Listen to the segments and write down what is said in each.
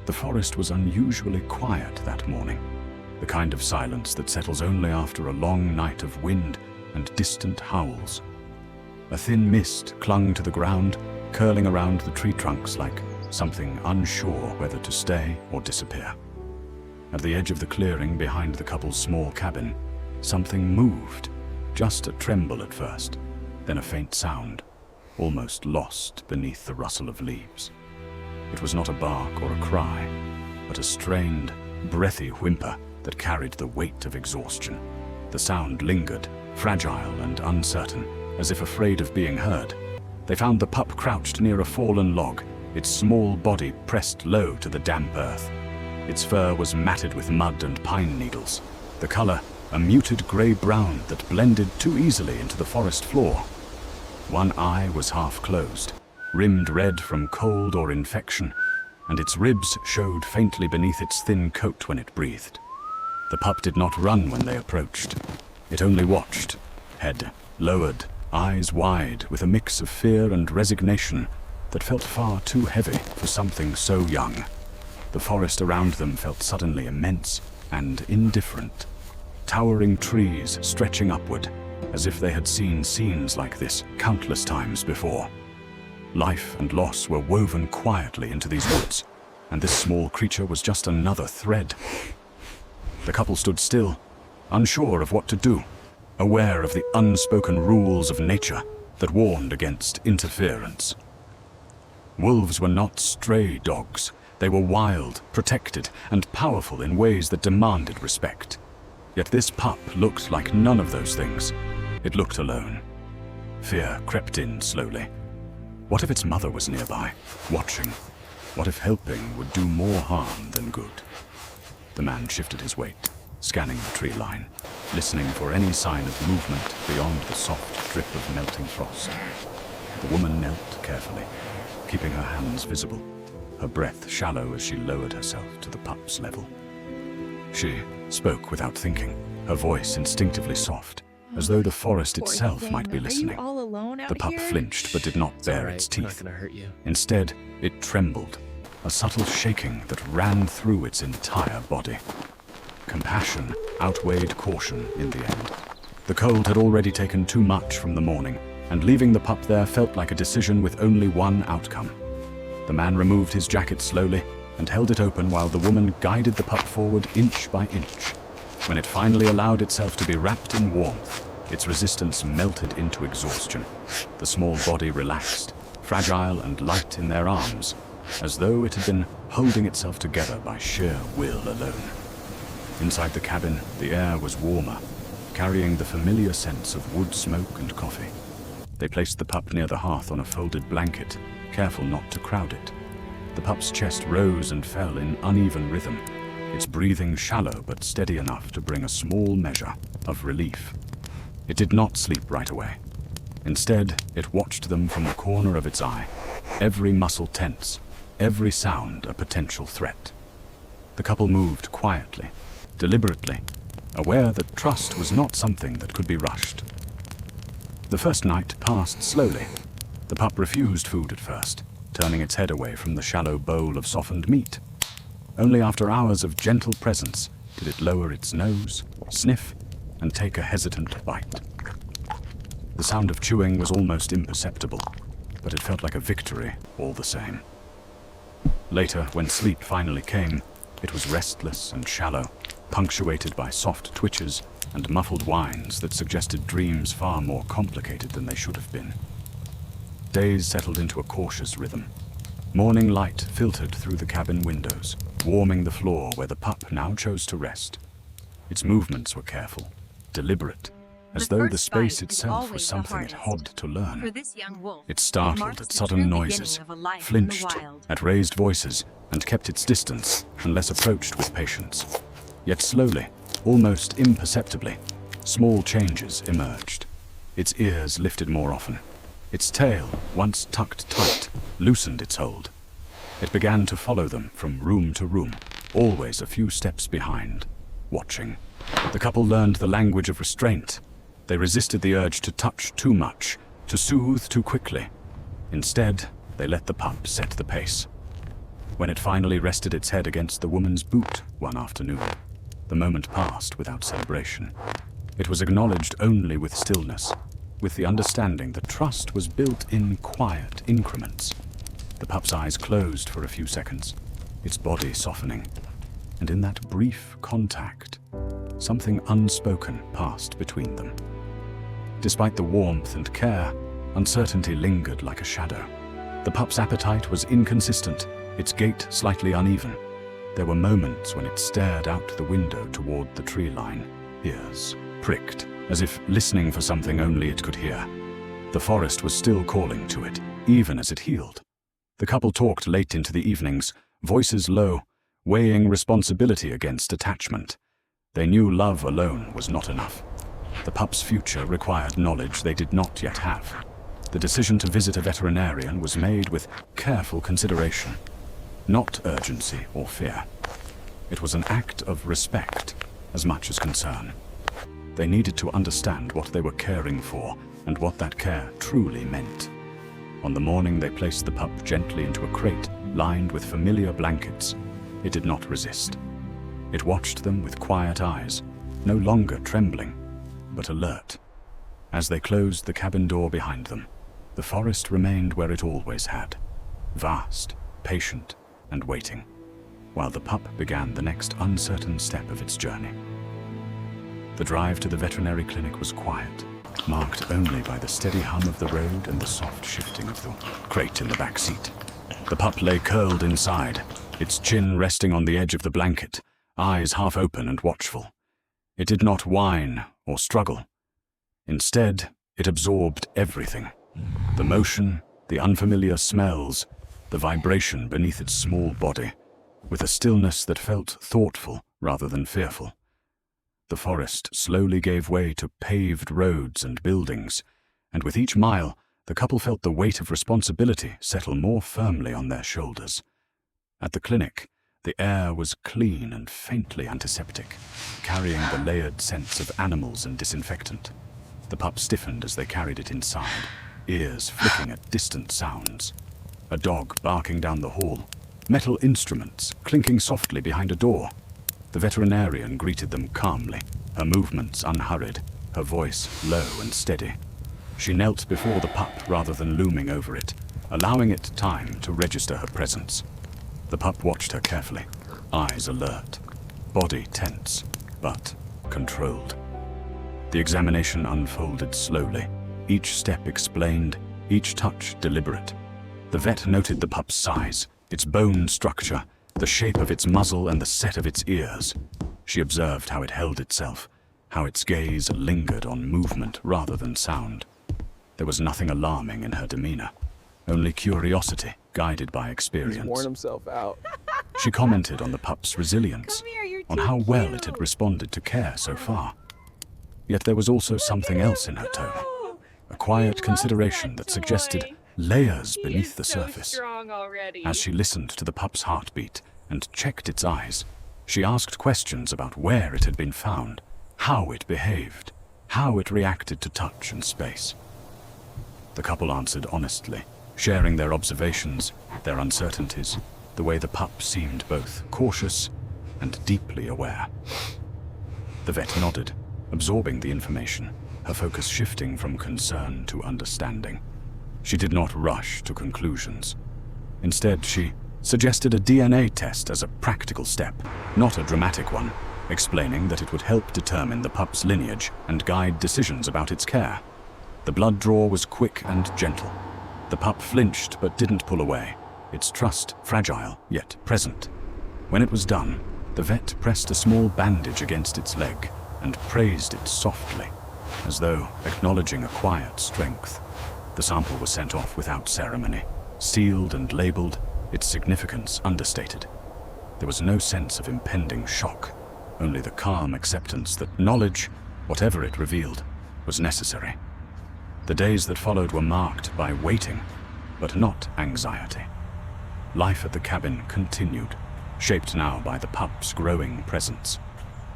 The forest was unusually quiet that morning, the kind of silence that settles only after a long night of wind and distant howls. A thin mist clung to the ground, curling around the tree trunks like something unsure whether to stay or disappear. At the edge of the clearing behind the couple's small cabin, something moved, just a tremble at first, then a faint sound, almost lost beneath the rustle of leaves. It was not a bark or a cry, but a strained, breathy whimper that carried the weight of exhaustion. The sound lingered, fragile and uncertain, as if afraid of being heard. They found the pup crouched near a fallen log, its small body pressed low to the damp earth. Its fur was matted with mud and pine needles. The color, a muted gray-brown that blended too easily into the forest floor. One eye was half closed, rimmed red from cold or infection, and its ribs showed faintly beneath its thin coat when it breathed. The pup did not run when they approached. It only watched, head lowered, eyes wide, with a mix of fear and resignation that felt far too heavy for something so young. The forest around them felt suddenly immense and indifferent. Towering trees stretching upward, as if they had seen scenes like this countless times before. Life and loss were woven quietly into these woods, and this small creature was just another thread. The couple stood still, unsure of what to do, aware of the unspoken rules of nature that warned against interference. Wolves were not stray dogs. They were wild, protected, and powerful in ways that demanded respect. Yet this pup looked like none of those things. It looked alone. Fear crept in slowly. What if its mother was nearby, watching? What if helping would do more harm than good? The man shifted his weight, scanning the tree line, listening for any sign of movement beyond the soft drip of melting frost. The woman knelt carefully, keeping her hands visible, her breath shallow as she lowered herself to the pup's level. She spoke without thinking, her voice instinctively soft, as though the forest itself might be listening. All alone The out pup here? flinched but did not bare its I'm teeth. not gonna hurt you. Instead, it trembled, a subtle shaking that ran through its entire body. Compassion outweighed caution in the end. The cold had already taken too much from the morning, and leaving the pup there felt like a decision with only one outcome. The man removed his jacket slowly and held it open while the woman guided the pup forward inch by inch. When it finally allowed itself to be wrapped in warmth, its resistance melted into exhaustion. The small body relaxed, fragile and light in their arms, as though it had been holding itself together by sheer will alone. Inside the cabin, the air was warmer, carrying the familiar sense of wood smoke and coffee. They placed the pup near the hearth on a folded blanket, careful not to crowd it. The pup's chest rose and fell in uneven rhythm, its breathing shallow but steady enough to bring a small measure of relief. It did not sleep right away. Instead, it watched them from the corner of its eye, every muscle tense, every sound a potential threat. The couple moved quietly, deliberately, aware that trust was not something that could be rushed. The first night passed slowly. The pup refused food at first, turning its head away from the shallow bowl of softened meat. Only after hours of gentle presence did it lower its nose, sniff, and take a hesitant bite. The sound of chewing was almost imperceptible, but it felt like a victory all the same. Later, when sleep finally came, it was restless and shallow, punctuated by soft twitches and muffled whines that suggested dreams far more complicated than they should have been. Days settled into a cautious rhythm. Morning light filtered through the cabin windows, warming the floor where the pup now chose to rest. Its movements were careful, deliberate, as though the space itself was something it had to learn. For this young wolf, It startled marks at the sudden true noises, beginning of a life in the flinched wild. at raised voices, and kept its distance unless approached with patience. Yet slowly, almost imperceptibly, small changes emerged. Its ears lifted more often. Its tail, once tucked tight, loosened its hold. It began to follow them from room to room, always a few steps behind, watching. The couple learned the language of restraint. They resisted the urge to touch too much, to soothe too quickly. Instead, they let the pup set the pace. when it finally rested its head against the woman's boot one afternoon. The moment passed without celebration. It was acknowledged only with stillness, with the understanding that trust was built in quiet increments. The pup's eyes closed for a few seconds, its body softening, and in that brief contact, something unspoken passed between them. Despite the warmth and care, uncertainty lingered like a shadow. The pup's appetite was inconsistent, its gait slightly uneven. There were moments when it stared out the window toward the tree line, ears pricked, as if listening for something only it could hear. The forest was still calling to it, even as it healed. The couple talked late into the evenings, voices low, weighing responsibility against attachment. They knew love alone was not enough. The pup's future required knowledge they did not yet have. The decision to visit a veterinarian was made with careful consideration, not urgency or fear. It was an act of respect as much as concern. They needed to understand what they were caring for and what that care truly meant. On the morning they placed the pup gently into a crate lined with familiar blankets, it did not resist. It watched them with quiet eyes, no longer trembling, but alert. As they closed the cabin door behind them, the forest remained where it always had, vast, patient, and waiting, while the pup began the next uncertain step of its journey. The drive to the veterinary clinic was quiet, marked only by the steady hum of the road and the soft shifting of the crate in the back seat. The pup lay curled inside, its chin resting on the edge of the blanket, eyes half open and watchful. It did not whine or struggle. Instead, it absorbed everything. The motion, the unfamiliar smells, the vibration beneath its small body, with a stillness that felt thoughtful rather than fearful. The forest slowly gave way to paved roads and buildings, and with each mile, the couple felt the weight of responsibility settle more firmly on their shoulders. At the clinic, the air was clean and faintly antiseptic, carrying the layered scents of animals and disinfectant. The pup stiffened as they carried it inside, ears flicking at distant sounds. A dog barking down the hall, metal instruments clinking softly behind a door. The veterinarian greeted them calmly, her movements unhurried, her voice low and steady. She knelt before the pup rather than looming over it, allowing it time to register her presence. The pup watched her carefully, eyes alert, body tense, but controlled. The examination unfolded slowly, each step explained, each touch deliberate. The vet noted the pup's size, its bone structure, the shape of its muzzle and the set of its ears. She observed how it held itself, how its gaze lingered on movement rather than sound. There was nothing alarming in her demeanor, only curiosity guided by experience. He's worn himself out. She commented on the pup's resilience, on how well it had responded to care so far. Yet there was also something else in her tone, a quiet consideration that suggested layers beneath the surface. As she listened to the pup's heartbeat and checked its eyes, she asked questions about where it had been found, how it behaved, how it reacted to touch and space. The couple answered honestly, sharing their observations, their uncertainties, the way the pup seemed both cautious and deeply aware. The vet nodded, absorbing the information, her focus shifting from concern to understanding. She did not rush to conclusions. Instead, she suggested a DNA test as a practical step, not a dramatic one, explaining that it would help determine the pup's lineage and guide decisions about its care. The blood draw was quick and gentle. The pup flinched but didn't pull away, its trust fragile yet present. When it was done, the vet pressed a small bandage against its leg and praised it softly, as though acknowledging a quiet strength. The sample was sent off without ceremony, sealed and labeled, its significance understated. There was no sense of impending shock, only the calm acceptance that knowledge, whatever it revealed, was necessary. The days that followed were marked by waiting, but not anxiety. Life at the cabin continued, shaped now by the pup's growing presence.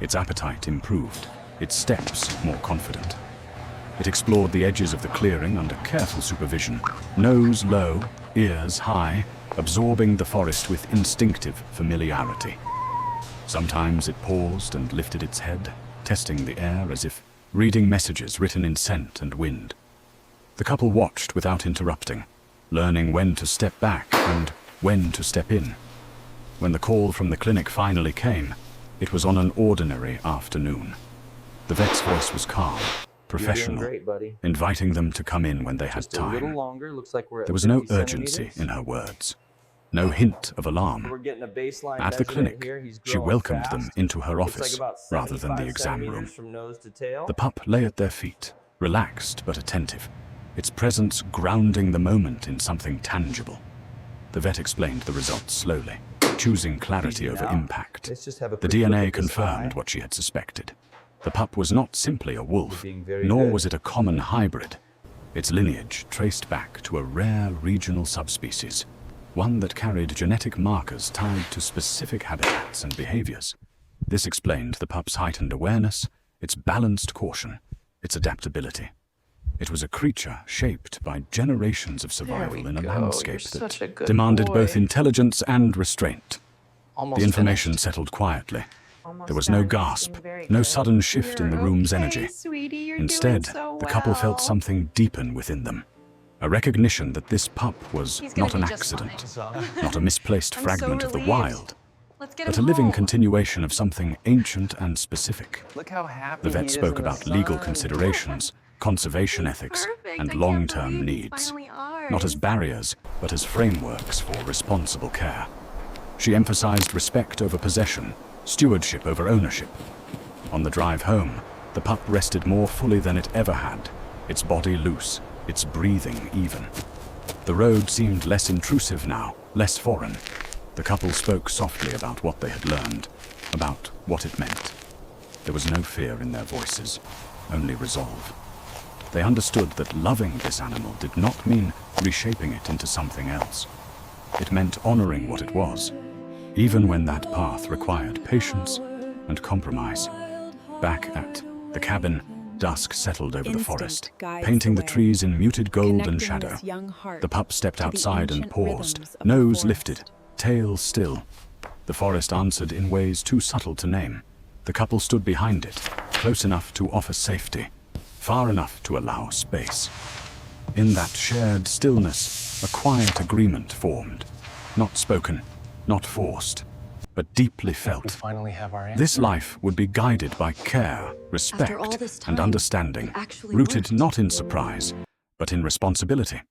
Its appetite improved, its steps more confident. It explored the edges of the clearing under careful supervision, nose low, ears high, absorbing the forest with instinctive familiarity. Sometimes it paused and lifted its head, testing the air as if reading messages written in scent and wind. The couple watched without interrupting, learning when to step back and when to step in. When the call from the clinic finally came, it was on an ordinary afternoon. The vet's voice was calm, professional, You're doing great, buddy. inviting them to come in when they had Just a little time. longer. Looks like we're at There was no 50 urgency centimeters. in her words, no hint of We're alarm. getting a baseline At the measurement clinic, here. He's she growing welcomed fast. them into her Looks like office about rather than the 75 exam room. centimeters from nose to tail. The pup lay at their feet, relaxed but attentive, its presence grounding the moment in something tangible. The vet explained the results slowly, choosing clarity Easy over now. impact. Let's just have a The quick look DNA at this confirmed eye. what she had suspected. The pup was not simply a wolf, You're being very nor good. was it a common hybrid. Its lineage traced back to a rare regional subspecies, one that carried genetic markers tied to specific habitats and behaviors. This explained the pup's heightened awareness, its balanced caution, its adaptability. It was a creature shaped by generations of survival in a landscape that demanded both intelligence and restraint. The information settled quietly. There was no gasp, no sudden shift in the room's energy. Instead, the couple felt something deepen within them. A recognition that this pup was not an accident, not a misplaced fragment of the wild, but a living continuation of something ancient and specific. Look how happy The he vet is spoke in the about legal sun. considerations, conservation ethics, and long-term needs, not as barriers, but as frameworks for responsible care. She emphasized respect over possession, stewardship over ownership. On the drive home, the pup rested more fully than it ever had, its body loose, its breathing even. The road seemed less intrusive now, less foreign. The couple spoke softly about what they had learned, about what it meant. There was no fear in their voices, only resolve. They understood that loving this animal did not mean reshaping it into something else. It meant honoring what it was, even when that path required patience and compromise. Back at the cabin, dusk settled over the forest, painting the trees in muted gold and shadow. The pup stepped outside and paused, nose lifted, tail still. The forest answered in ways too subtle to name. The couple stood behind it, close enough to offer safety, far enough to allow space. In that shared stillness, a quiet agreement formed. Not spoken, not forced, but deeply We felt. finally have our answer. This life would be guided by care, respect, and understanding, rooted not in surprise, but in responsibility.